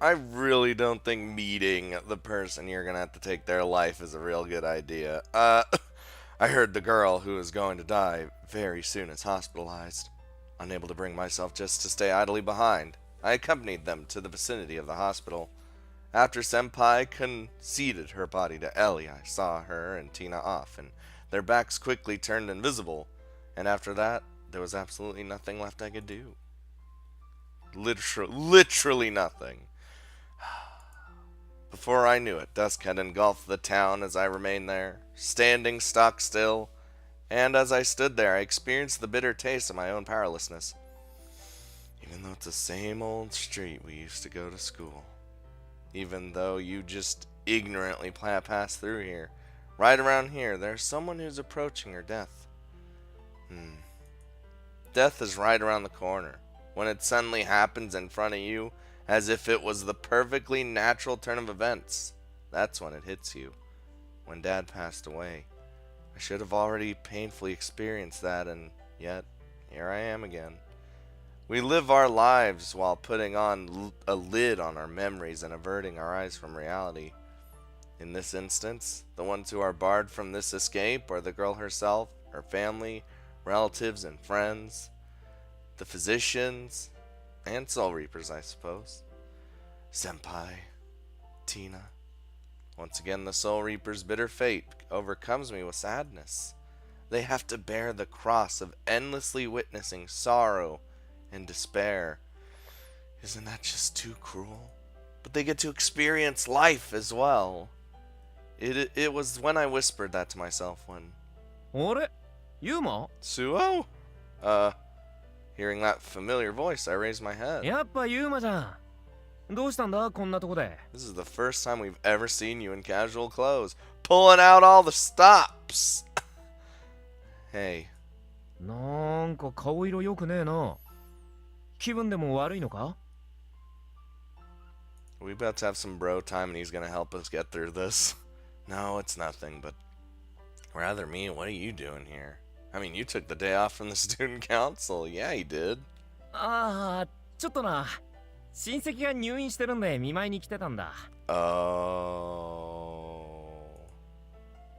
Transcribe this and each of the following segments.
I really don't think meeting the person you're gonna have to take their life is a real good idea. I heard the girl who is going to die very soon is hospitalized. Unable to bring myself just to stay idly behind, I accompanied them to the vicinity of the hospital. After Senpai conceded her body to Ellie, I saw her and Tina off, and their backs quickly turned invisible. And after that, there was absolutely nothing left I could do. Literally nothing. Before I knew it, dusk had engulfed the town as I remained there, standing stock still, and as I stood there, I experienced the bitter taste of my own powerlessness. Even though it's the same old street we used to go to school. Even though you just ignorantly pass through here. Right around here, there's someone who's approaching her death. Death is right around the corner. When it suddenly happens in front of you, as if it was the perfectly natural turn of events, that's when it hits you. When Dad passed away, I should have already painfully experienced that, and yet, here I am again. We live our lives while putting on a lid on our memories and averting our eyes from reality. In this instance, the ones who are barred from this escape are the girl herself, her family, relatives, and friends, the physicians, and Soul Reapers, I suppose. Senpai, Tina. Once again, the Soul Reaper's bitter fate overcomes me with sadness. They have to bear the cross of endlessly witnessing sorrow and despair. Isn't that just too cruel? But they get to experience life as well. It was when I whispered that to myself when... あれユーマ Suo? Hearing that familiar voice, I raised my head. やっぱユーマじゃん。どうしたんだこんなとこで。This is the first time we've ever seen you in casual clothes, pulling out all the stops. Hey. なんか顔色良くねえな。気分でも悪いのか Are we about to have some bro time and he's gonna help us get through this? No, it's nothing, but rather me, what are you doing here? I mean, you took the day off from the student council. Yeah, you did. ああ、ちょっとな。親戚が入院してるんで見舞いに来てたんだ。Oh.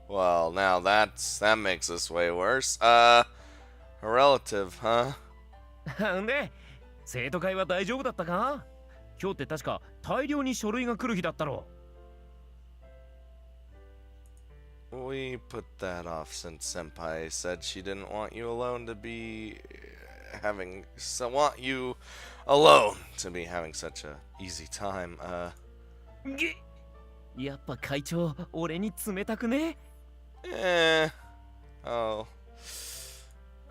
Well, now that makes this way worse. A relative, huh? んで、生徒会は大丈夫だったか今日って確か大量に書類が来る日だったろ。We put that off since Senpai said she didn't want you alone to be having want you alone to be having such a easy time. やっぱ会長、俺に冷たくね Oh.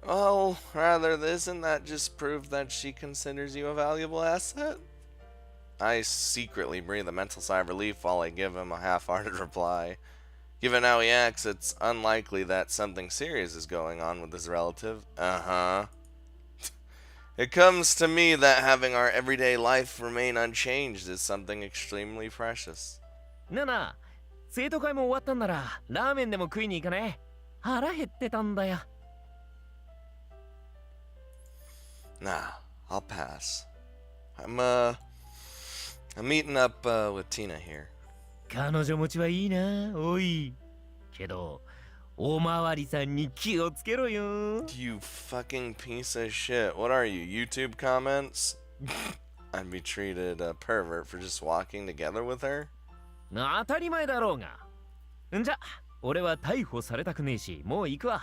Well, rather, isn't that just proof that she considers you a valuable asset? I secretly breathe a mental sigh of relief while I give him a half-hearted reply. Given how he acts, it's unlikely that something serious is going on with his relative. Uh-huh. It comes to me that having our everyday life remain unchanged is something extremely precious. なあなあ、生徒会も終わったんならラーメンでも食いに行かね腹減ってたんだよ。Nah, I'll pass. I'm meeting up with Tina here. 彼女持ちはいいな、おい。けど、おまわりさんに気をつけろよ。You fucking piece of shit. What are you, YouTube comments? I'd be treated a pervert for just walking together with her? 当たり前だろうが。んじゃ、俺は逮捕されたくねえし、もう行くわ。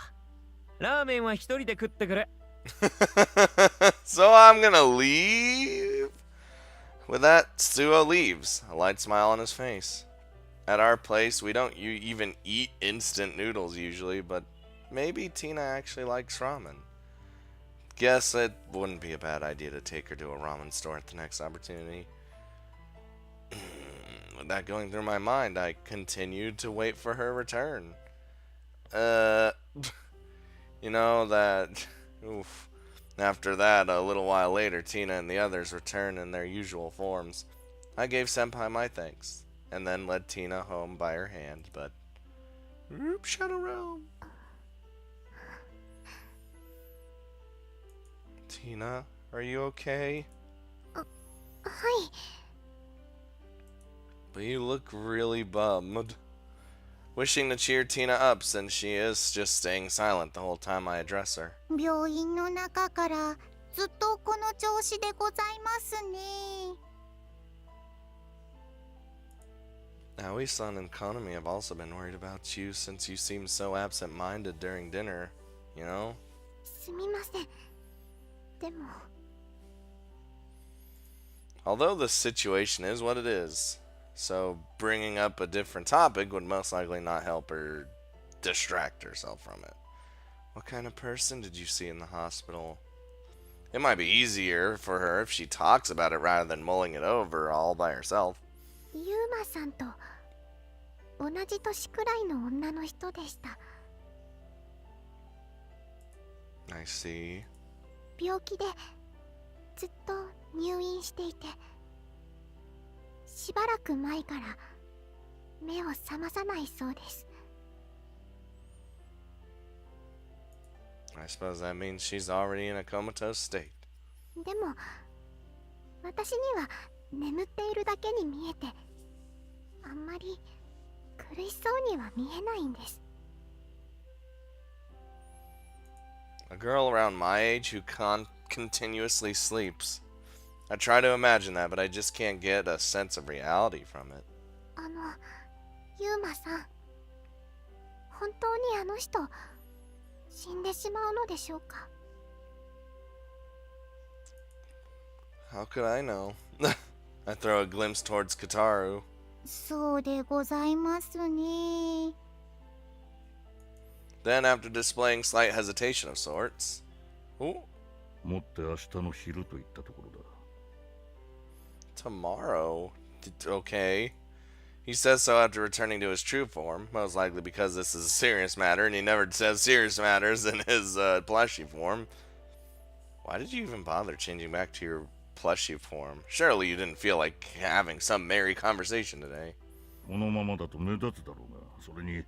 ラーメンは一人で食ってくれ。So I'm gonna leave? With that, Suo leaves, a light smile on his face. At our place, we don't even eat instant noodles usually, but maybe Tina actually likes ramen. Guess it wouldn't be a bad idea to take her to a ramen store at the next opportunity. With that going through my mind, I continued to wait for her return. You know that... Oof. After that, a little while later, Tina and the others returned in their usual forms. I gave Senpai my thanks, and then led Tina home by her hand, but... Oop, Shadow Realm! Tina, are you okay? はい。But you look really bummed. Wishing to cheer Tina up since she is just staying silent the whole time I address her. 病院の中からずっとこの調子でございますね。 Aoi-san and Konami have also been worried about you since you seem so absent-minded during dinner, you know? すみません。でも Although the situation is what it is, so bringing up a different topic would most likely not help her distract herself from it. What kind of person did you see in the hospital? It might be easier for her if she talks about it rather than mulling it over all by herself. ユーマさんと同じ年くらいの女の人でした。 I see. 病気でずっと入院していて、しばらく前から目を覚まさないそうです。 I suppose that means she's already in a comatose state. でも私には眠っているだけに見えて、あんまり苦しそうには見えないんです。 A girl around my age who continuously sleeps. I try to imagine that, but I just can't get a sense of reality from it. ユーマさん、本当にあの人死んでしまうのでしょうか？ How could I know? I throw a glimpse towards Kataru. そうでございますね。 Then, after displaying slight hesitation of sorts, oh, もって明日の昼といったところだ。 tomorrow. Okay. He says so after returning to his true form, most likely because this is a serious matter, and he never says serious matters in his plushy form. Why did you even bother changing back to your plushy form? Surely you didn't feel like having some merry conversation today. このままだと目立つだろうが、それに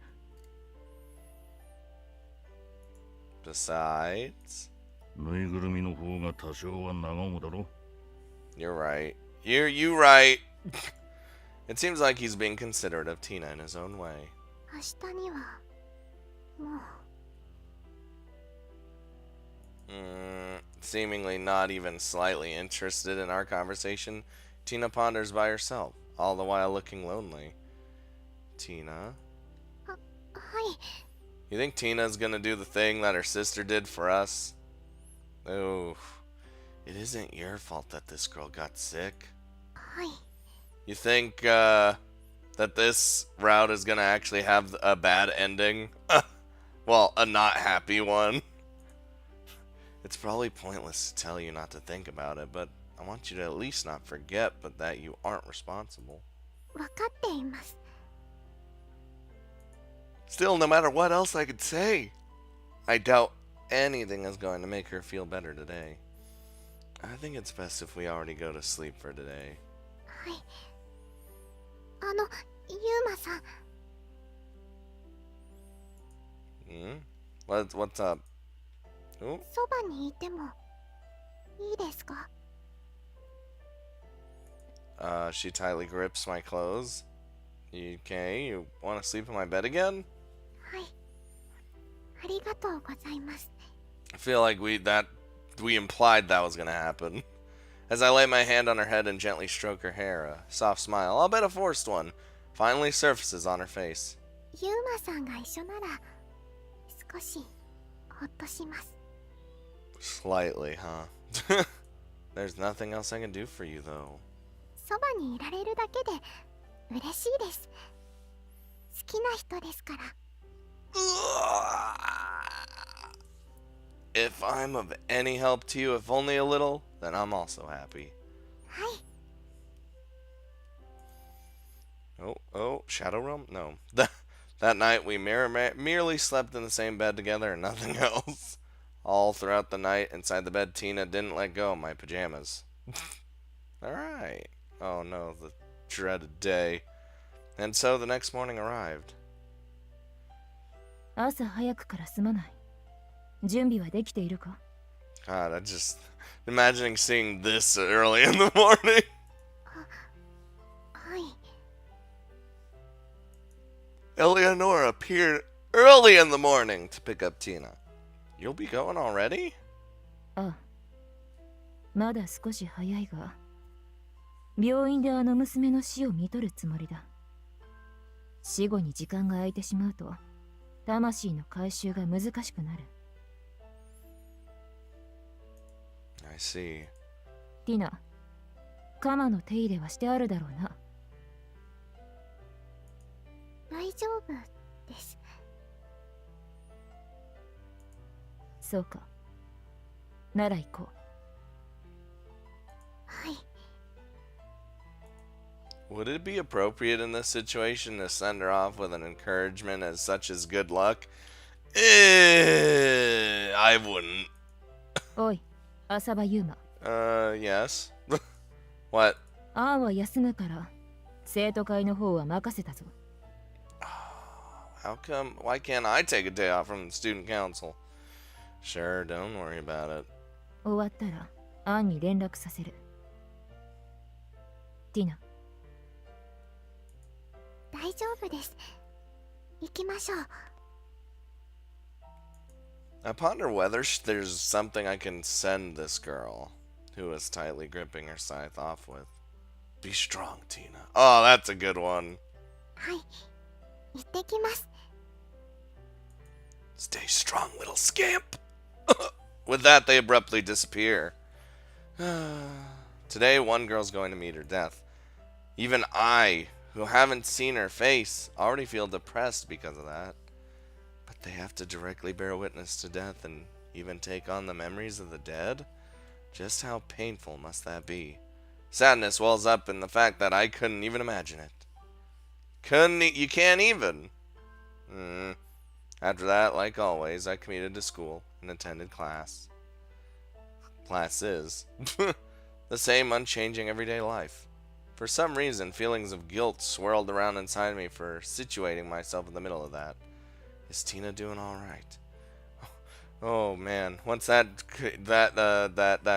Besides, ぬいぐるみの方が多少は和むだろ。 you're right. You right. It seems like he's being considerate of Tina in his own way. 明日にはもう Seemingly not even slightly interested in our conversation, Tina ponders by herself, all the while looking lonely. Tina? はい。 You think Tina's gonna do the thing that her sister did for us? Oh, it isn't your fault that this girl got sick. はい。 You think that this route is gonna actually have a bad ending? Well, a not happy one. It's probably pointless to tell you not to think about it, but I want you to at least not forget but that you aren't responsible. わかっています。 Still, no matter what else I could say, I doubt anything is going to make her feel better today. I think it's best if we already go to sleep for today. はい。ユーマさん、 What's up? Oh, そばにいてもいいですか？ she tightly grips my clothes. Okay, you want to sleep in my bed again? はい。ありがとうございます。 I feel like we implied that was gonna happen. As I lay my hand on her head and gently stroke her hair, a soft smile, I'll bet a forced one, finally surfaces on her face. ユーマさんが一緒なら少しほっとします。 Slightly, huh? There's nothing else I can do for you, though. そばにいられるだけで嬉しいです。好きな人ですから。 If I'm of any help to you, if only a little, then I'm also happy. はい。 Oh, Shadow Realm? No. That night we merely slept in the same bed together and nothing else. All throughout the night, inside the bed, Tina didn't let go of my pajamas. Alright. Oh no, the dreaded day. And so the next morning arrived. 朝早くからすまない。準備はできているか？ God, I just imagining seeing this early in the morning. はい。Eleanor appeared early in the morning to pick up Tina. You'll be going already? ああ、まだ少し早いが、病院であの娘の死を見とるつもりだ。死後に時間が空いてしまうと、魂の回収が難しくなる。I see. ティナ、鎌の手入れはしてあるだろうな。大丈夫です。そうか。なら行こう。はい。Would it be appropriate in this situation to send her off with an encouragement as such as good luck? I wouldn't. おい、浅場優馬。Yes. What? ああは休むから、生徒会の方は任せたぞ。How come? Why can't I take a day off from the student council? Sure, don't worry about it. 終わったら、アンに連絡させる。ティナ。大丈夫です。行きましょう。I ponder whether there's something I can send this girl, who is tightly gripping her scythe, off with. Be strong, Tina. Oh, that's a good one. はい。行ってきます。Stay strong, little scamp. With that, they abruptly disappear. Today, one girl's going to meet her death. Even I, who haven't seen her face, already feel depressed because of that. But they have to directly bear witness to death and even take on the memories of the dead? Just how painful must that be? Sadness wells up in the fact that I couldn't even imagine it. You can't even. After that, like always, I commuted to school and attended class. Classes. The same unchanging everyday life. For some reason, feelings of guilt swirled around inside me for situating myself in the middle of that. Is Tina doing all right? Oh man, once that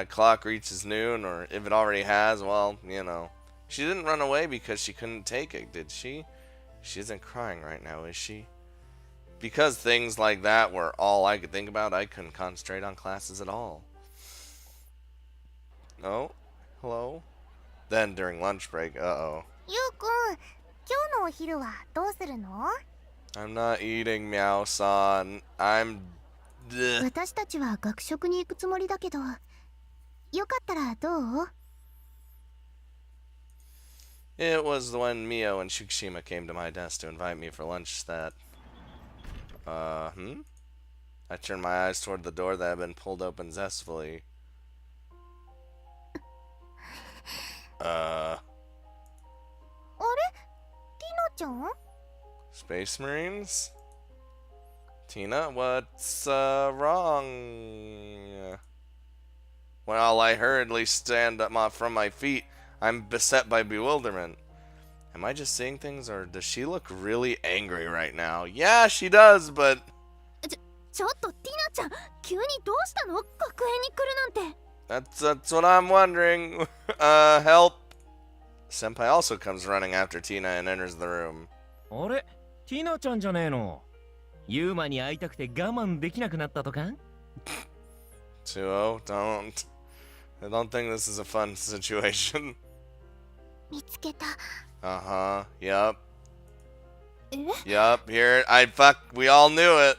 clock reaches noon, or if it already has, well, you know. She didn't run away because she couldn't take it, did she? She isn't crying right now, is she? Because things like that were all I could think about, I couldn't concentrate on classes at all. Oh, hello? Then during lunch break, uh-oh. ゆうくん、今日のお昼はどうするの？ I'm not eating, Meow-san. I'm... 私たちは学食に行くつもりだけど、よかったらどう？ It was when Mio and Shukishima came to my desk to invite me for lunch that... I turned my eyes toward the door that had been pulled open zestfully. あれ？ティナちゃん？ Space Marines? Tina, what's wrong? Well, I hurriedly stand up from my feet. I'm beset by bewilderment. Am I just seeing things, or does she look really angry right now? Yeah, she does, but... ちょっとティナちゃん、急にどうしたの？学園に来るなんて。That's what I'm wondering. Help. Senpai also comes running after Tina and enters the room. あれ、ティナちゃんじゃねえの。ユーマに会いたくて我慢できなくなったとか？ Tsuo, don't. I don't think this is a fun situation. 見つけた。Uh-huh. Yup. え？ Yup. We all knew it.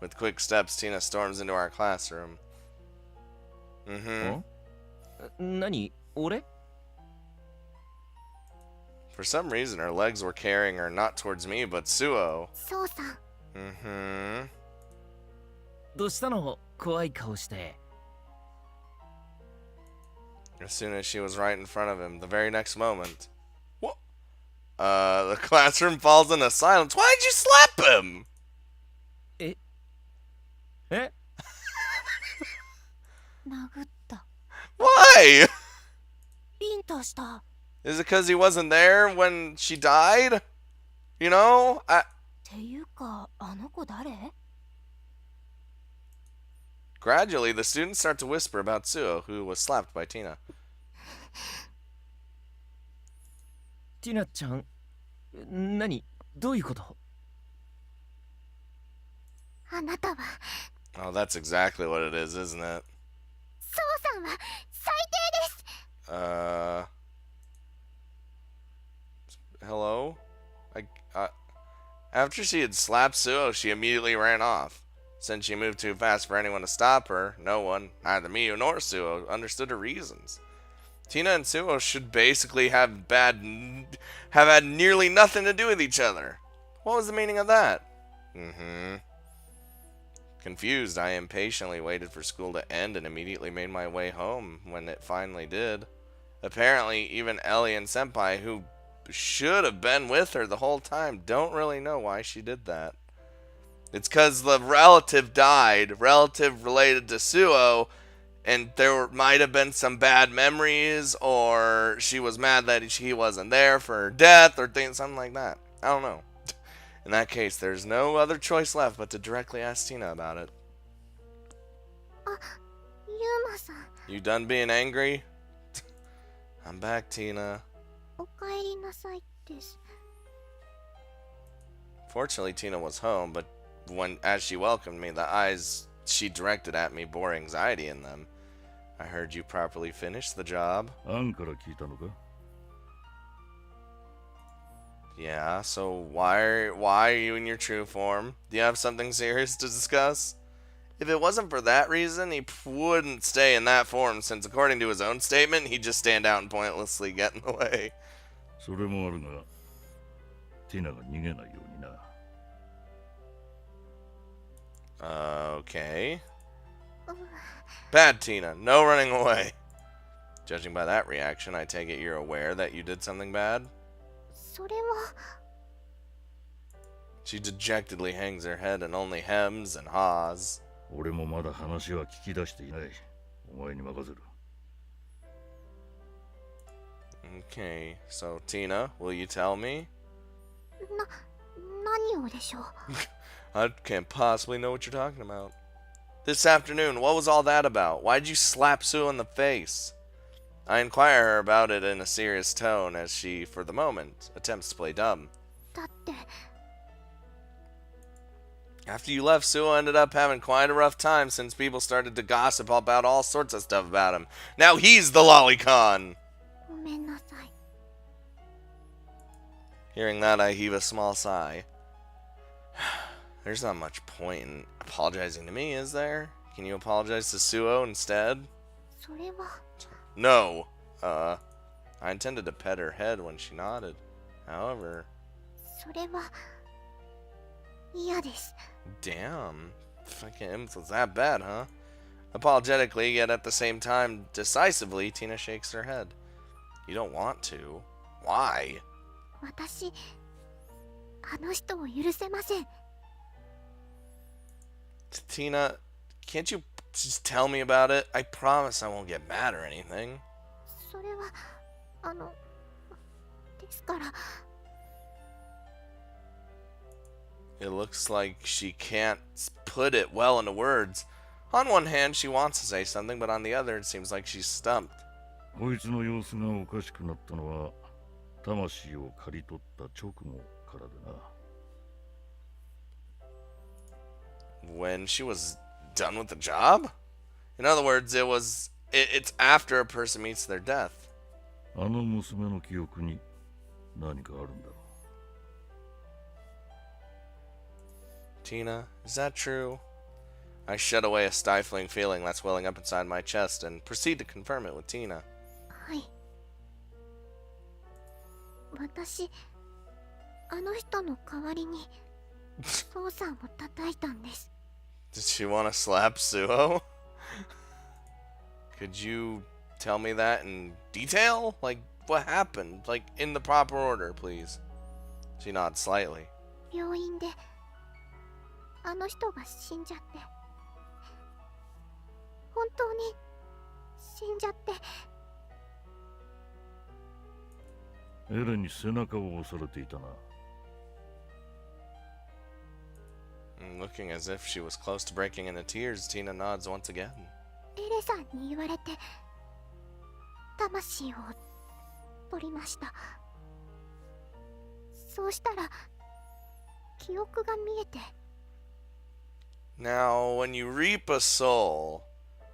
With quick steps, Tina storms into our classroom. Mm-hmm. 何？俺？ For some reason, her legs were carrying her not towards me, but Suo. そうさん。Mm-hmm. どうしたの？怖い顔して。 As soon as she was right in front of him, the very next moment... What? The classroom falls into silence. Why'd you slap him? え？殴った。 Why? ビンタした。 Is it because he wasn't there when she died? You know? っていうか、あの子誰？ Gradually, the students start to whisper about Suo, who was slapped by Tina. ティナちゃん、何？どういうこと？あなたは Oh, that's exactly what it is, isn't it? そうさんは最低です。 Hello? I, uh, After she had slapped Suo, she immediately ran off. Since she moved too fast for anyone to stop her, no one, neither Miyu nor Suo, understood her reasons. Tina and Suo should basically have had nearly nothing to do with each other. What was the meaning of that? Confused, I impatiently waited for school to end and immediately made my way home when it finally did. Apparently, even Ellie and Senpai, who should have been with her the whole time, don't really know why she did that. It's because the relative died, relative related to Suo, and there might have been some bad memories, or she was mad that he wasn't there for her death, or something like that. I don't know. In that case, there's no other choice left but to directly ask Tina about it. ユーマさん、 You done being angry? I'm back, Tina. おかえりなさいです。 Fortunately, Tina was home, but as she welcomed me, the eyes she directed at me bore anxiety in them. I heard you properly finished the job. アンから聞いたのか？ Yeah, so why are you in your true form? Do you have something serious to discuss? If it wasn't for that reason, he wouldn't stay in that form, since according to his own statement, he'd just stand out and pointlessly get in the way. それもあるが、ティナが逃げないようにな。 Okay. Bad, Tina. No running away. Judging by that reaction, I take it you're aware that you did something bad? それは She dejectedly hangs her head and only hems and haws. 俺もまだ話は聞き出していない。お前に任せる。 Okay, so Tina, will you tell me? 何をでしょう。 I can't possibly know what you're talking about. This afternoon, what was all that about? Why'd you slap Sue in the face? I inquire her about it in a serious tone as she, for the moment, attempts to play dumb. だって After you left, Sue ended up having quite a rough time since people started to gossip about all sorts of stuff about him. Now he's the lolicon! ごめんなさい。 Hearing that, I heave a small sigh. There's not much point in apologizing to me, is there? Can you apologize to Suo instead? それは No. I intended to pet her head when she nodded. However, それは嫌です。 damn. Fucking imps was that bad, huh? Apologetically, yet at the same time, decisively, Tina shakes her head. You don't want to. Why? 私、あの人を許せません。 Tina, can't you just tell me about it? I promise I won't get mad or anything. それは、ですから、 It looks like she can't put it well into words. On one hand, she wants to say something, but on the other, it seems like she's stumped. こいつの様子がおかしくなったのは、魂を刈り取った直後からだな。 When she was done with the job? In other words, it's after a person meets their death. あの娘の記憶に何かあるんだろう。 Tina, is that true? I shut away a stifling feeling that's welling up inside my chest and proceed to confirm it with Tina. はい。私、あの人の代わりに、父さんを叩いたんです。 Did she want to slap Suo? Could you tell me that in detail? Like, what happened? Like, in the proper order, please. She nods slightly. 病院で、あの人が死んじゃって。本当に、死んじゃって。 エレンに背中を押されていたな。 Looking as if she was close to breaking into tears, Tina nods once again. エレさんに言われて、魂を取りました。そうしたら、記憶が見えて。Now, when you reap a soul,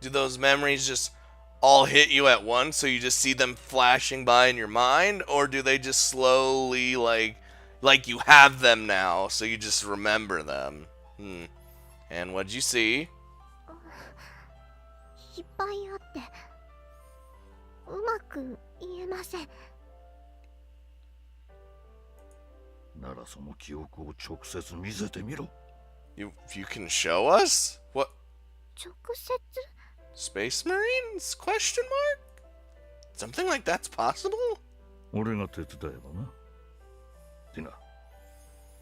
do those memories just all hit you at once so you just see them flashing by in your mind, or do they just slowly like you have them now so you just remember them? And what'd you see? いっぱいあってうまく言えません。ならその記憶を直接見せてみろ。You can show us? What? 直接 Space Marines? Question mark? Something like that's possible? 俺が手伝えばな。ティナ、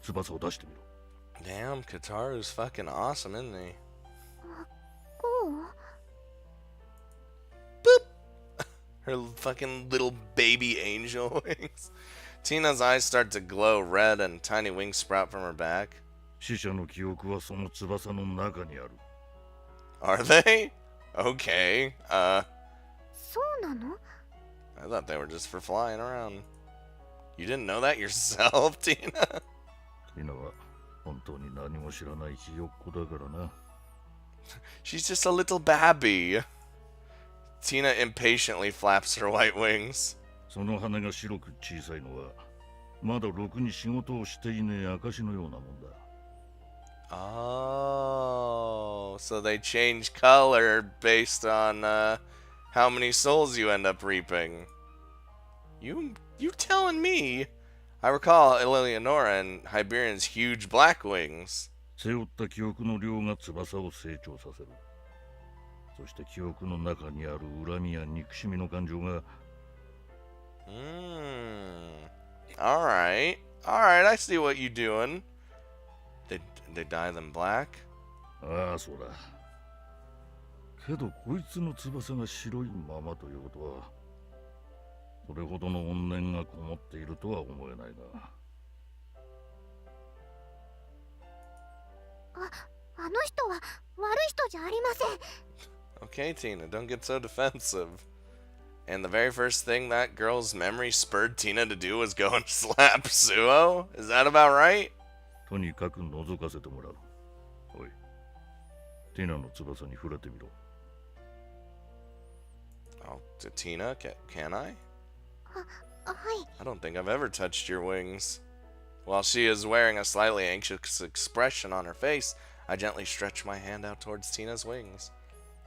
翼を出してみろ。Damn, Kataru's fucking awesome, isn't he? こう Her fucking little baby angel wings. Tina's eyes start to glow red and tiny wings sprout from her back. 死者の記憶はその翼の中にある。Are they? Okay. そうなの I thought they were just for flying around. You didn't know that yourself, Tina? ティナは本当に何も知らないひよっこだからな。She's just a little babby. Tina impatiently flaps her white wings. その羽が白く小さいのはまだろくに仕事をしていねえ証のようなもんだ。Oh, so they change color based on how many souls you end up reaping. You telling me? I recall Eleonora and Hyberion's huge black wings. 背負った記憶の量が翼を成長させる。そして記憶の中にある恨みや憎しみの感情が Alright, I see what you're doing. They dye them black? ああ、そうだ。けどこいつの翼が白いままということはそれほどの怨念がこもっているとは思えないが。あの人は悪い人じゃありません。Okay, Tina, don't get so defensive. And the very first thing that girl's memory spurred Tina to do was go and slap Suo? Is that about right? とにかく覗かせてもらう。おい、ティナの翼に触れてみろ。Oh, to Tina? Can I? はい。 I don't think I've ever touched your wings. While she is wearing a slightly anxious expression on her face, I gently stretch my hand out towards Tina's wings.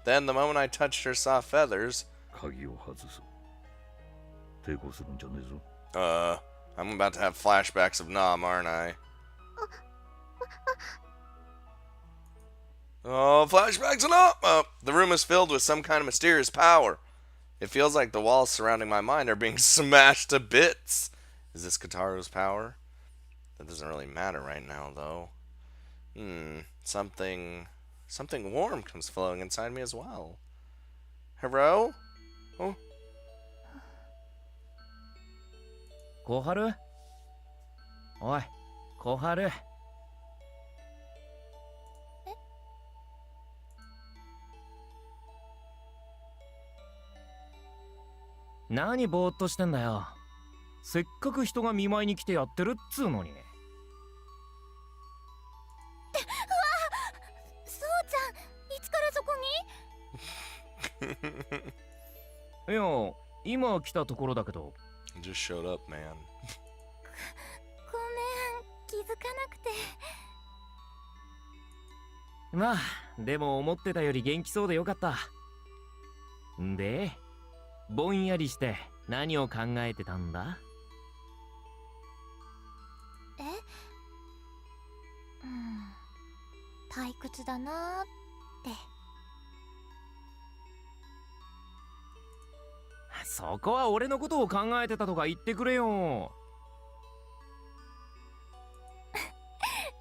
Then, the moment I touched her soft feathers, 鍵を外す。抵抗するんじゃねえぞ。I'm about to have flashbacks of Nam, aren't I? Oh, flashbacks of Nam! Oh, the room is filled with some kind of mysterious power. It feels like the walls surrounding my mind are being smashed to bits. Is this Kataru's power? That doesn't really matter right now, though. Something warm comes flowing inside me as well. Hero? Oh. 小春おい、小春何ぼーっとしてんだよ。せっかく人が見舞いに来てやってるっつうのに。そうちゃん、いつからそこに？いや、今来たところだけど。Just showed up, man. ごめん、気づかなくて。まあ、でも思ってたより元気そうでよかった。んで、ぼんやりして何を考えてたんだ？退屈だなーって。そこは俺のことを考えてたとか言ってくれよ。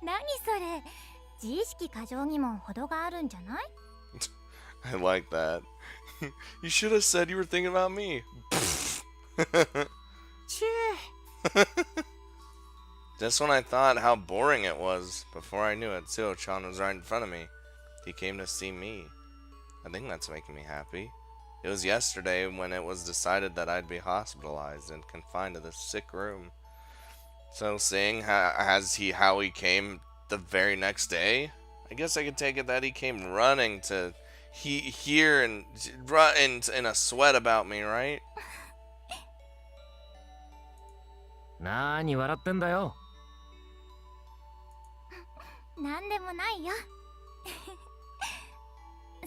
何それ、自意識過剰にも程があるんじゃない？ I like that. You should have said you were thinking about me. チェ Just when I thought how boring it was, before I knew it, Suo-chan was right in front of me. He came to see me. I think that's making me happy. It was yesterday when it was decided that I'd be hospitalized and confined to this sick room. So seeing how he came the very next day, I guess I could take it that he came running to here and run in a sweat about me, right? なーに笑ってんだよ。なんでもないよ。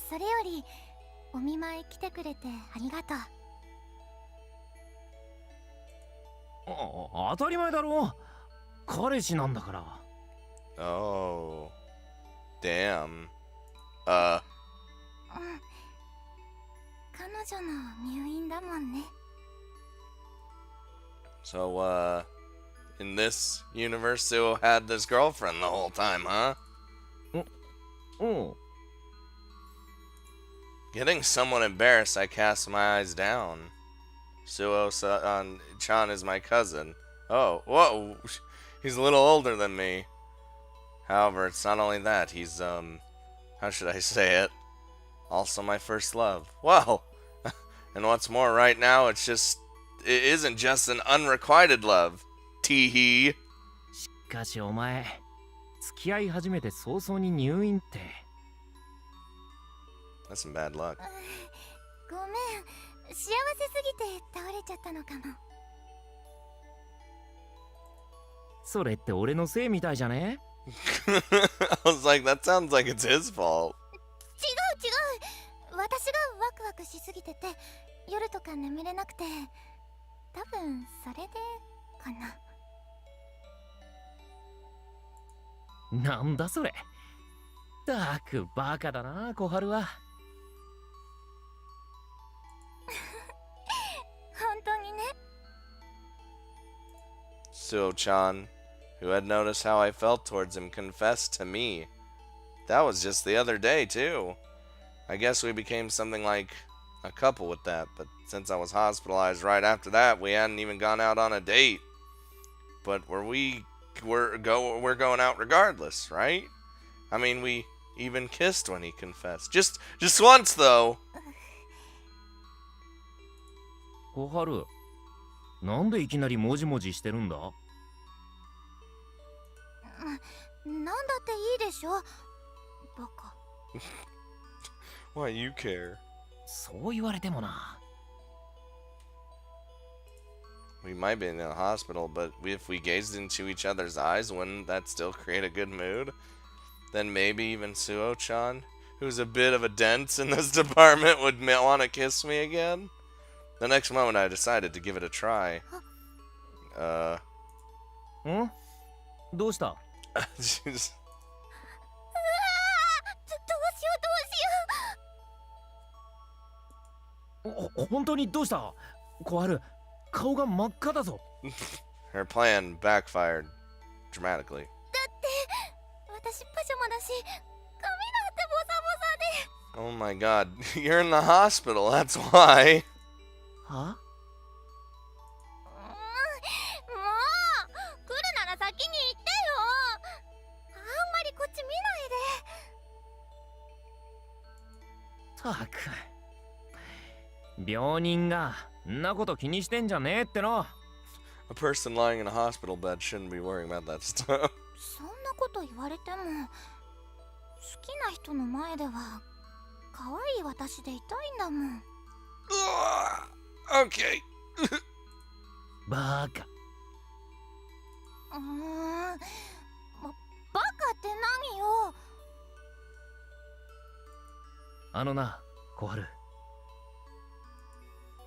それよりお見舞い来てくれてありがとう。当たり前だろ。彼氏なんだから。Oh, damn. 彼女の入院だもんね。So, in this universe, Suo had this girlfriend the whole time, huh? うん。 Getting somewhat embarrassed, I cast my eyes down. Suo-chan is my cousin. Oh, whoa, he's a little older than me. However, it's not only that, he's, how should I say it? Also my first love. Whoa! And what's more, right now, it isn't just an unrequited love. Tee-hee. しかしお前、付き合い始めて早々に入院って。That's some bad luck. ごめん、幸せすぎて倒れちゃったのかも。それって俺のせいみたいじゃね？ I was like, that sounds like it's his fault. 違う。私がワクワクしすぎてて、夜とか眠れなくて、多分それでかな。なんだそれ。たくバカだな、小春は。本当にね。Suo-chan, who had noticed how I felt towards him, confessed to me. That was just the other day, too. I guess we became something like a couple with that, but since I was hospitalized right after that, we hadn't even gone out on a date. But we're going out regardless, right? I mean, we even kissed when he confessed. Just once, though. 小春、なんでいきなりもじもじしてるんだ？なんだっていいでしょ。バカ。Why you care? そう言われてもな。We might be in a hospital, but if we gazed into each other's eyes, wouldn't that still create a good mood? Then maybe even Suo-chan, who's a bit of a dense in this department, would want to kiss me again? The next moment, I decided to give it a try. ん？どうした？ Jeez. どうしよ本当にどうした？小春、顔が真っ赤だぞ。Her plan backfired dramatically. だって私パジャマだし、髪なんてボサボサで。 Oh my god, you're in the hospital, that's why. は？もう来るなら先に言ってよ。あんまりこっち見ないで。たく。病人がんなこと気にしてんじゃねえっての。 A person lying in a hospital bed shouldn't be worrying about that stuff. そんなこと言われても、好きな人の前では可愛い私でいたいんだもん。Okay. バカ。バカって何よ。あのな、小春。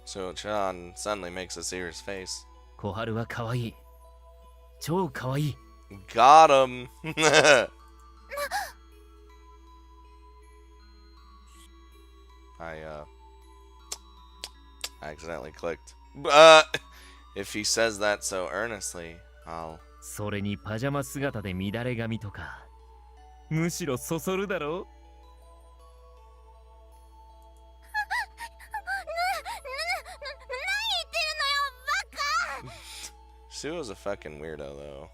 Suo-chan suddenly makes a serious face. 小春は可愛い。超可愛い。Got him. I accidentally clicked. If he says that so earnestly, I'll. それにパジャマ姿で乱れ髪とか。むしろそそるだろ？ Suo's a fucking weirdo, though.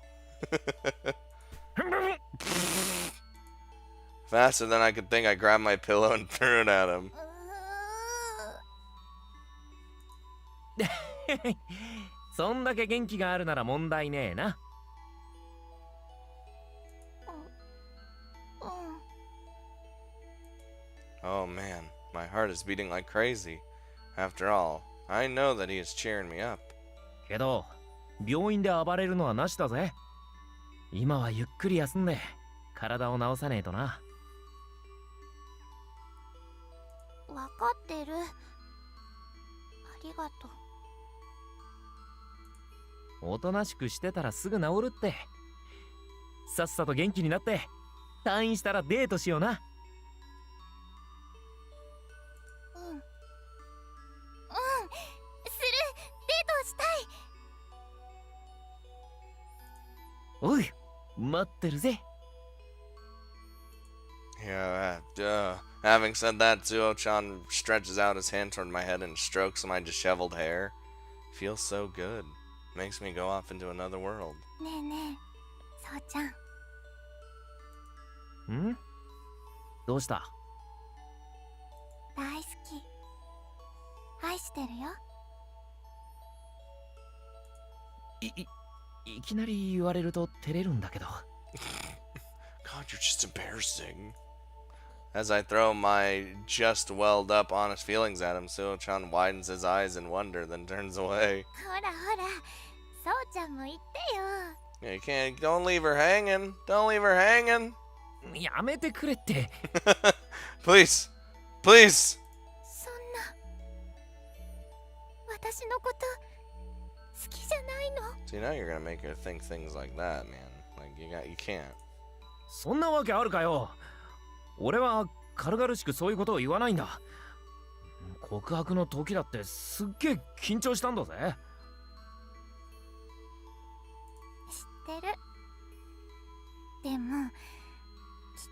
Faster than I could think, I grabbed my pillow and threw it at him. そんだけ元気があるなら問題ねえな。Oh man, my heart is beating like crazy. After all, I know that he is cheering me up. けど病院で暴れるのはなしだぜ。今はゆっくり休んで体を治さねえとな。わかってる。ありがとう。おとなしくしてたらすぐ治るって。さっさと元気になって退院したらデートしような。うん。する。デートしたい。おい、待ってるぜ。Yeah, having said that, Zuo-chan stretches out his hand toward my head and strokes my disheveled hair. Feels so good. Makes me go off into another world. ねえねえ、そうちゃん。ん？どうした？大好き。愛してるよ。いきなり言われると照れるんだけど。God, you're just embarrassing. As I throw my just welled up honest feelings at him, Suo-chan widens his eyes in wonder, then turns away. ほらほら、そうちゃんも言ってよ。 You can't, don't leave her hanging. Don't leave her hanging. やめてくれって。Please, please. そんな。私のこと好きじゃないの？ See, now you're gonna make her think things like that, man. Like, you can't. そんなわけあるかよ。俺は軽々しくそういうことを言わないんだ。告白の時だってすっげえ緊張したんだぜ。知ってる。でも聞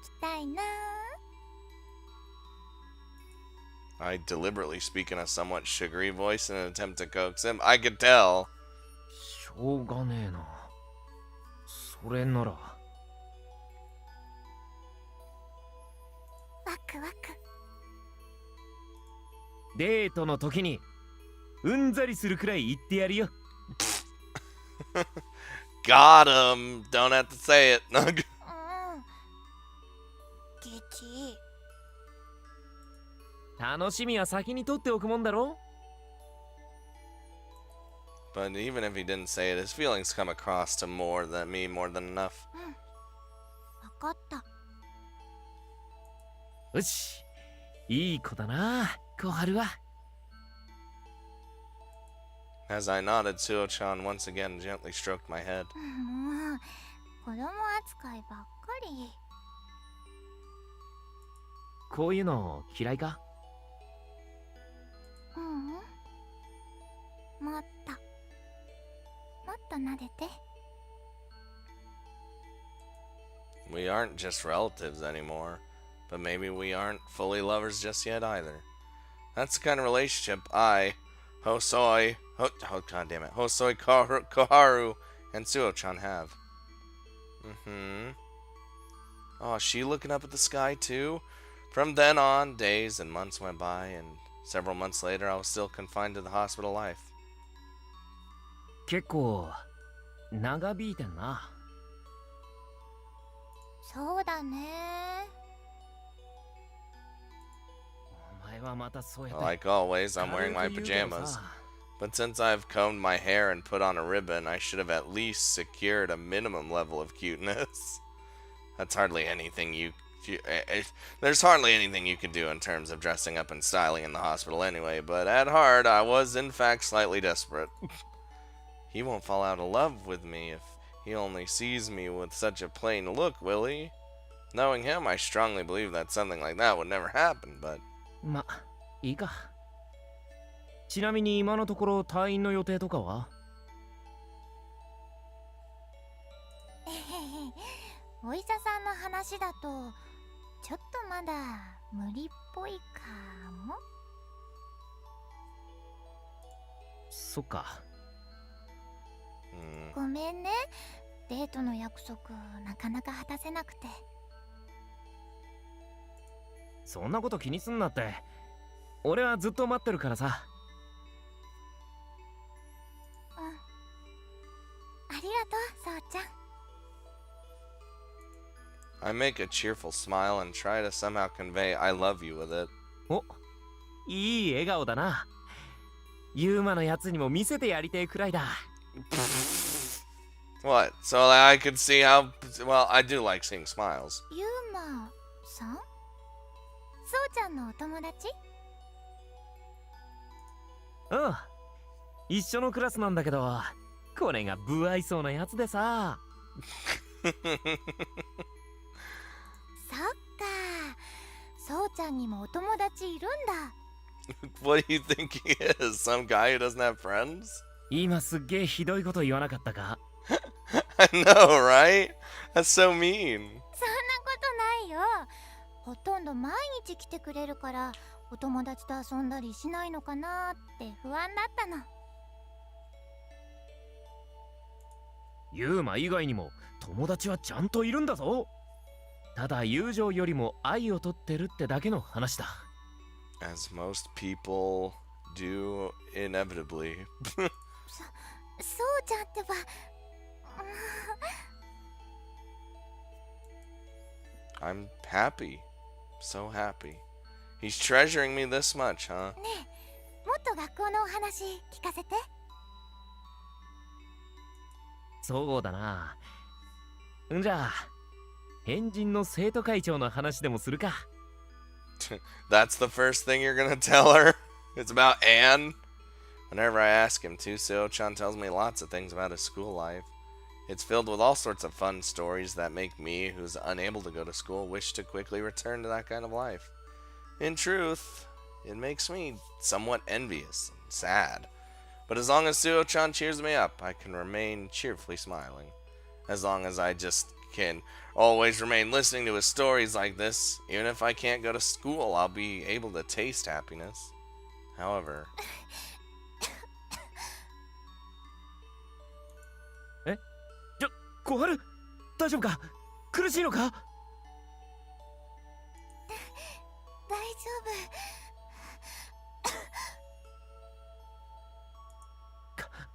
きたいな。 I deliberately speak in a somewhat sugary voice in an attempt to coax him. I could tell. しょうがねえな。それなら。ワクワク。デートの時にうんざりするくらい言ってやるよ。Got him. Don't have to say it. うん。ゲチ。楽しみは先に取っておくもんだろ。 But even if he didn't say it, his feelings come across to more than enough. うん。わかった。よし、いい子だな、小春は。As I nodded, Suo-chan once again gently stroked my head. もう子供扱いばっかり。こういうの嫌いか？ううん。もっと撫でて。 We aren't just relatives anymore, but maybe we aren't fully lovers just yet either. That's the kind of relationship I, Hosoi Koharu, and Suo-chan have. Oh, is she looking up at the sky too? From then on, days and months went by, and several months later, I was still confined to the hospital life. 結構長引いてんな。そうだね。お前はまたそうやって。 Like always, I'm wearing my pajamas. But since I've combed my hair and put on a ribbon, I should have at least secured a minimum level of cuteness. That's hardly anything there's hardly anything you can do in terms of dressing up and styling in the hospital anyway, but at heart, I was in fact slightly desperate. He won't fall out of love with me if he only sees me with such a plain look, will he? Knowing him, I strongly believe that something like that would never happen, but... ま、いいか。ちなみに今のところ退院の予定とかは？お医者さんの話だとちょっとまだ無理っぽいかも。そっか。ごめんね、デートの約束なかなか果たせなくて。そんなこと気にすんなって。俺はずっと待ってるからさ。うん。ありがとう、そうちゃん。I make a cheerful smile and try to somehow convey I love you with it. お、いい笑顔だな。ユーマのやつにも見せてやりてえくらいだ。What? So that I could see how... Well, I do like seeing smiles. ユーマさん、そうちゃんのお友達？うん。一緒のクラスなんだけど、これが不愛想なやつでさ。そっか、そうちゃんにもお友達いるんだ。What do you think he is? Some guy who doesn't have friends? 今すっげえひどいこと言わなかったか？ I know, right? That's so mean. そんなことないよ。ほとんど毎日来てくれるから、お友達と遊んだりしないのかなって不安だったの。ユーマ以外にも友達はちゃんといるんだぞ。ただ友情よりも愛を取ってるってだけの話だ。As most people do inevitably. そうちゃんってば。I'm happy. So happy. He's treasuring me this much, huh? ねえ、もっと学校のお話聞かせて。そうだな。んじゃあ、変人の生徒会長の話でもするか。That's the first thing you're gonna tell her? It's about Anne? Whenever I ask him to, Seo-chan tells me lots of things about his school life. It's filled with all sorts of fun stories that make me, who's unable to go to school, wish to quickly return to that kind of life. In truth, it makes me somewhat envious and sad. But as long as Seo-chan cheers me up, I can remain cheerfully smiling. As long as I just can always remain listening to his stories like this, even if I can't go to school, I'll be able to taste happiness. However... 小春、大丈夫か？苦しいのか？大丈夫。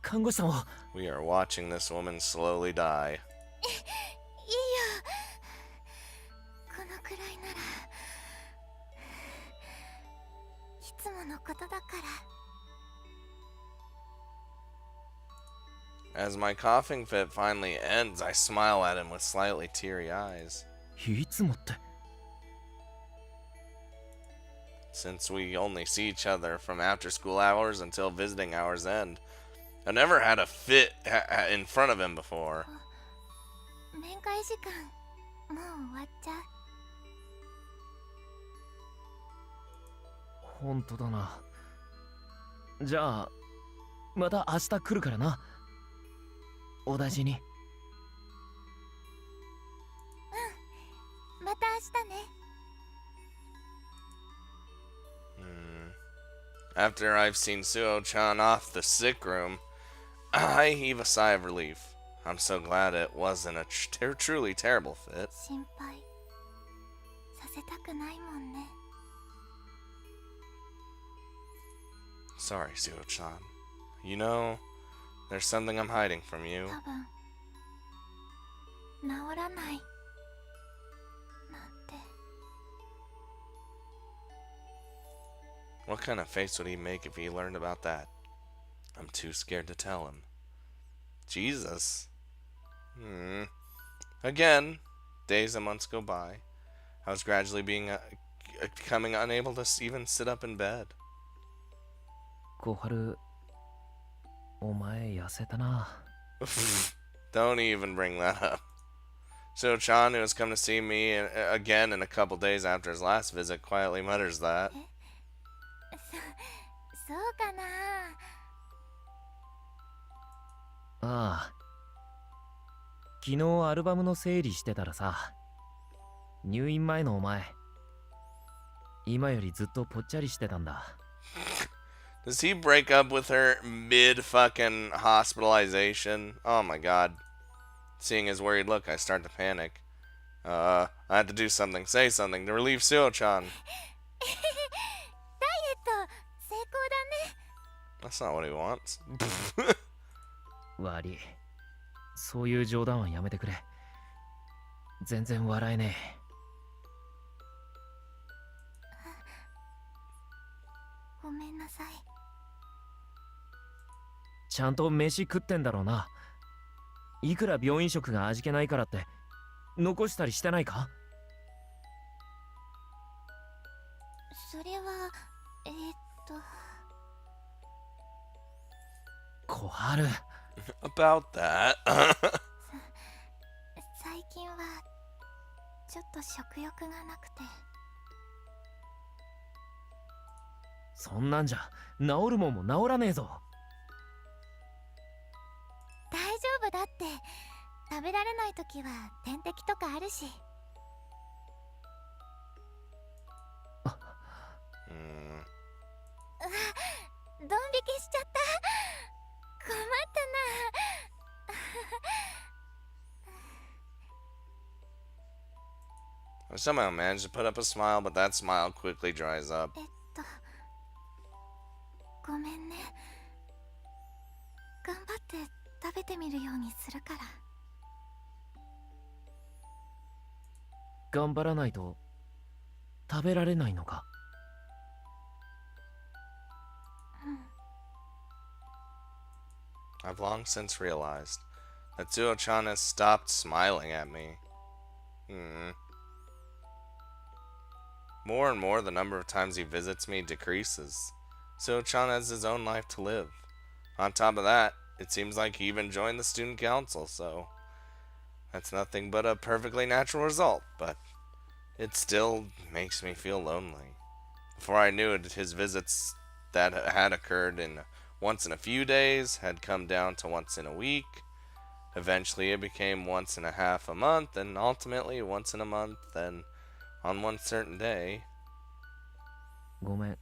看護師さんを。We are watching this woman slowly die. いいよ。このくらいならいつものことだから。As my coughing fit finally ends, I smile at him with slightly teary eyes. いつもって。Since we only see each other from after school hours until visiting hours end, I've never had a fit in front of him before. 面会時間もう終わっちゃう。本当だな。じゃあまた明日来るからな。お大事に。また明日ね。After I've seen Suo-chan off the sick room, I heave a sigh of relief. I'm so glad it wasn't a truly terrible fit. 心配させたくないもんね。Sorry, Suo-chan. You know, there's something I'm hiding from you. 多分治らないなんて。What kind of face would he make if he learned about that? I'm too scared to tell him. Jesus. Again, days and months go by. I was gradually becoming unable to even sit up in bed. 小春、お前痩せたな。Don't even bring that up. So-chan, who has come to see me again in a couple days after his last visit, quietly mutters that. そうかな。ああ。昨日アルバムの整理してたらさ、入院前のお前、今よりずっとぽっちゃりしてたんだ。Does he break up with her mid fucking hospitalization? Oh my god. Seeing his worried look, I start to panic. I have to do something, say something to relieve Suo-chan. ダイエット成功だね。That's not what he wants. 悪い。そういう冗談はやめてくれ。全然笑えねえ。ごめんなさい。ちゃんと飯食ってんだろうな。いくら病院食が味気ないからって残したりしてないか？それは小春。About that. 最近はちょっと食欲がなくて。そんなんじゃ治るもんも治らねえぞ。大丈夫だって。食べられない時は点滴とかあるし。ドン引きしちゃった。困ったな。 I somehow managed to put up a smile, but that smile quickly dries up. ごめんね。頑張って食べてみるようにするから。頑張らないと食べられないのか？I've long since realized that Zuo-chan has stopped smiling at me. More and more, the number of times he visits me decreases. Zuo-chan has his own life to live. On top of that, it seems like he even joined the student council, so that's nothing but a perfectly natural result, but it still makes me feel lonely. Before I knew it, his visits that had occurred in once in a few days had come down to once in a week. Eventually it became once and a half a month, and ultimately once in a month, and on one certain day. ごめん、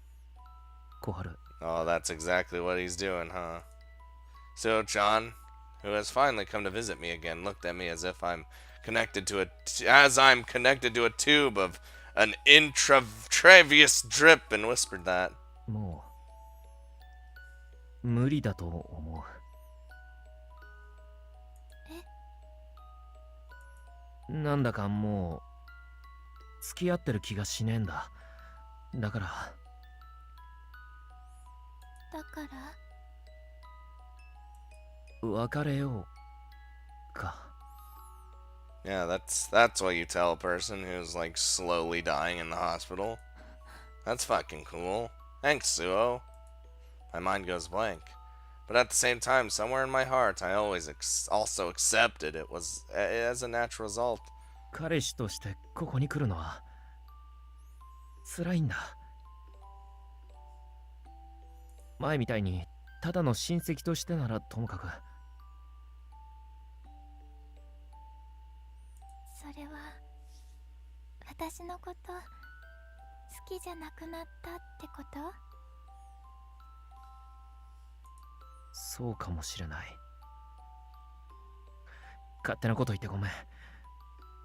小春。 Oh, that's exactly what he's doing, huh? So John, who has finally come to visit me again, looked at me as if I'm connected to I'm connected to a tube of an intravenous drip, and whispered that. もう無理だと思う。なんだかもう付き合ってる気がしねえんだ。だから別れようか。 Yeah, that's what you tell a person who's like slowly dying in the hospital. That's fucking cool. Thanks, Suo. My mind goes blank. But at the same time, somewhere in my heart, I always also accepted it was as a natural result. 彼氏としてここに来るのは辛いんだ。前みたいにただの親戚としてならともかく。それは私のこと好きじゃなくなったってこと？そうかもしれない。勝手なこと言ってごめん。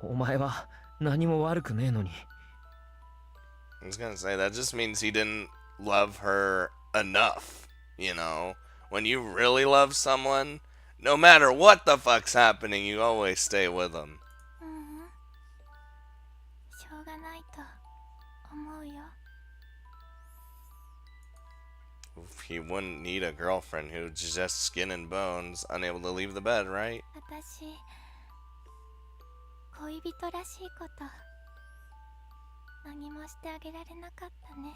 お前は何も悪くねえのに。I was gonna say, that just means he didn't love her enough, you know? When you really love someone, no matter what the fuck's happening, you always stay with them. しょうがないと思うよ。 He wouldn't need a girlfriend who's just skin and bones, unable to leave the bed, right? 私、恋人らしいこと何もしてあげられなかったね。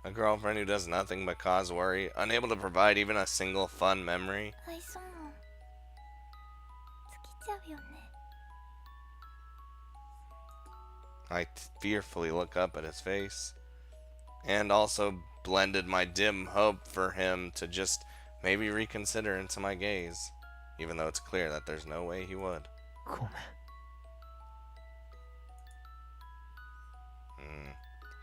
A girlfriend who does nothing but cause worry, unable to provide even a single fun memory. 愛想も尽きちゃうよね。 I fearfully look up at his face, and also blended my dim hope for him to just maybe reconsider into my gaze, even though it's clear that there's no way he would. ごめん。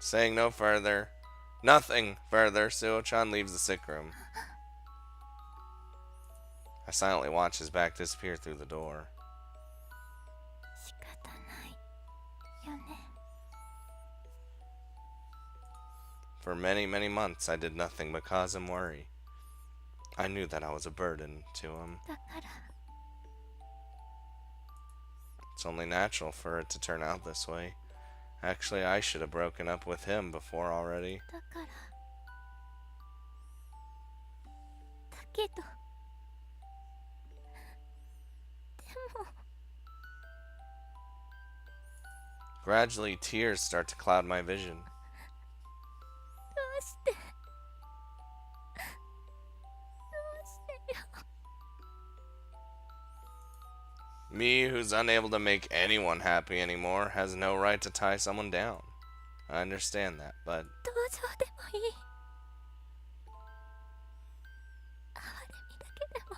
Saying nothing further, Suo-chan leaves the sick room. I silently watch his back disappear through the door. 仕方ないよね。 For many, many months, I did nothing but cause him worry. I knew that I was a burden to him. だから It's only natural for it to turn out this way. Actually, I should have broken up with him before already. だからだけどでも Gradually, tears start to cloud my vision. どうしてどうしてよ Me, who's unable to make anyone happy anymore, has no right to tie someone down. I understand that, but 同情でもいい哀れみだけでも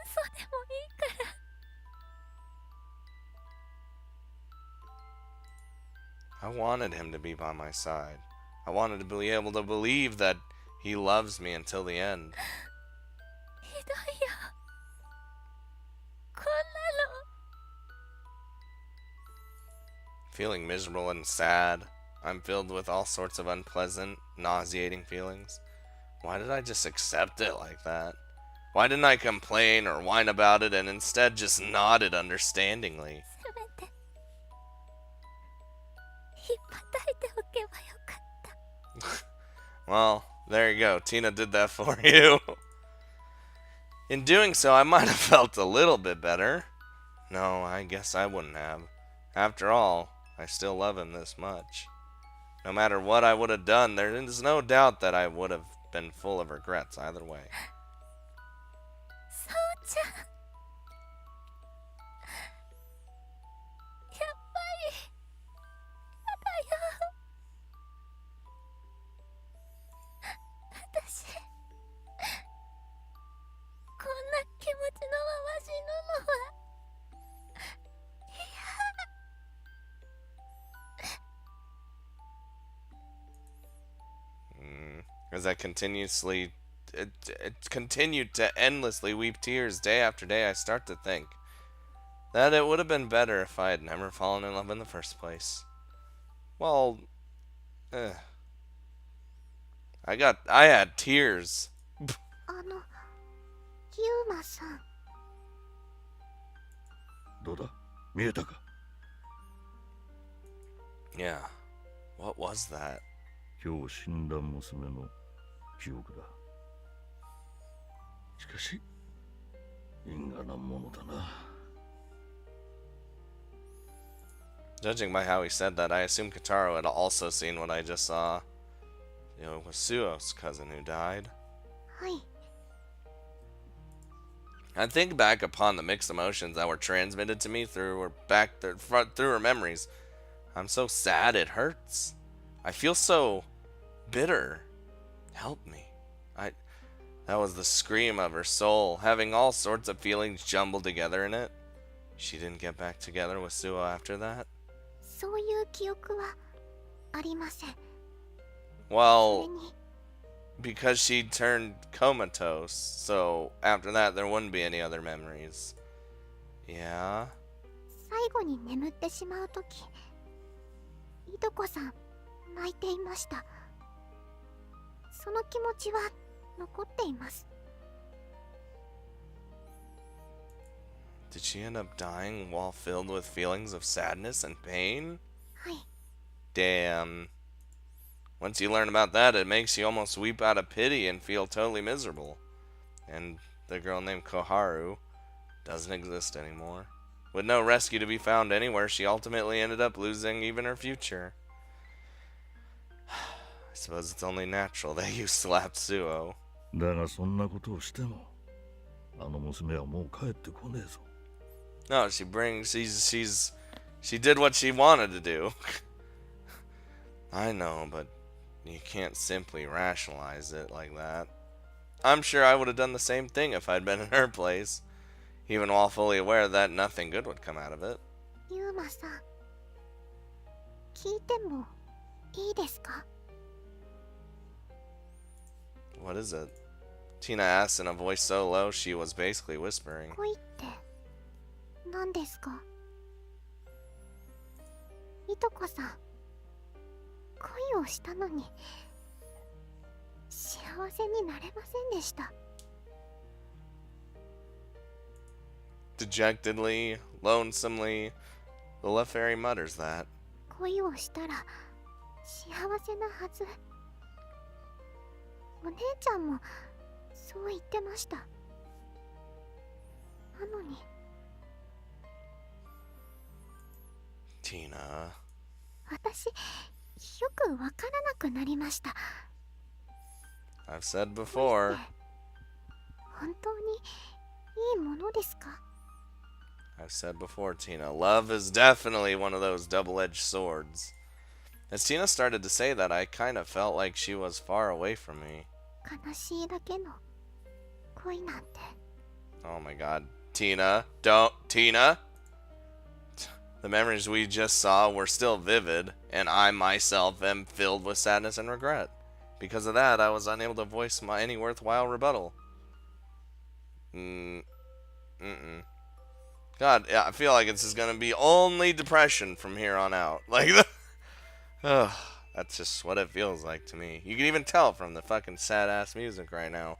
嘘でもいいから I wanted him to be by my side. I wanted to be able to believe that he loves me until the end. ひどいよこんなの Feeling miserable and sad. I'm filled with all sorts of unpleasant, nauseating feelings. Why did I just accept it like that? Why didn't I complain or whine about it and instead just nodded understandingly? せめてひっぱたいておけばよかった Well, there you go. Tina did that for you. In doing so, I might have felt a little bit better. No, I guess I wouldn't have. After all, I still love him this much. No matter what I would have done, there is no doubt that I would have been full of regrets either way. そうちゃんやっぱりやだよ私こんな気持ちのまま死ぬのは As I continued to endlessly weep tears day after day, I start to think that it would have been better if I had never fallen in love in the first place. Well, I had tears. あのユーマさんどうだ見えたか Yeah, what was that? 今日死んだ娘の記憶だ。しかし因果なものだな。 Judging by how he said that, I assume Kataro had also seen what I just saw. You know, it was Suo's cousin who died. はい I think back upon the mixed emotions that were transmitted to me through her memories. I'm so sad it hurts. I feel so bitter. Help me. That was the scream of her soul, having all sorts of feelings jumbled together in it. She didn't get back together with Suo after that. そういう記憶はありません Well, それに because she turned comatose, so after that there wouldn't be any other memories. Yeah? 最後に眠ってしまうときいとこさん泣いていましたその気持ちは残っています Did she end up dying while filled with feelings of sadness and pain? はい Damn. Once you learn about that, it makes you almost weep out of pity and feel totally miserable. And the girl named Koharu doesn't exist anymore. With no rescue to be found anywhere, she ultimately ended up losing even her future. I suppose it's only natural that you slapped Suo. だがそんなことをしてもあの娘はもう帰ってこねえぞ。 No, she did what she wanted to do. I know, but you can't simply rationalize it like that. I'm sure I would have done the same thing if I'd been in her place, even while fully aware that nothing good would come out of it. ユーマさん聞いてもいいですか What is it? Tina asked in a voice so low she was basically whispering. 恋って何ですかいとこさん恋をしたのに幸せになれませんでした Dejectedly, lonesomely, the left fairy mutters that. 恋をしたら幸せなはず。お姉ちゃんもそう言ってました。なのに Tina. 私よくわからなくなりました。 I've said before. 本当にいいものですか？ I've said before, Tina. Love is definitely one of those double-edged swords. As Tina started to say that, I kind of felt like she was far away from me. 悲しいだけの恋なんて。 Oh my god. Tina. Don't. Tina? The memories we just saw were still vivid, and I myself am filled with sadness and regret. Because of that, I was unable to voice any worthwhile rebuttal. God, yeah, I feel like this is gonna be only depression from here on out. Like, that's just what it feels like to me. You can even tell from the fucking sad-ass music right now.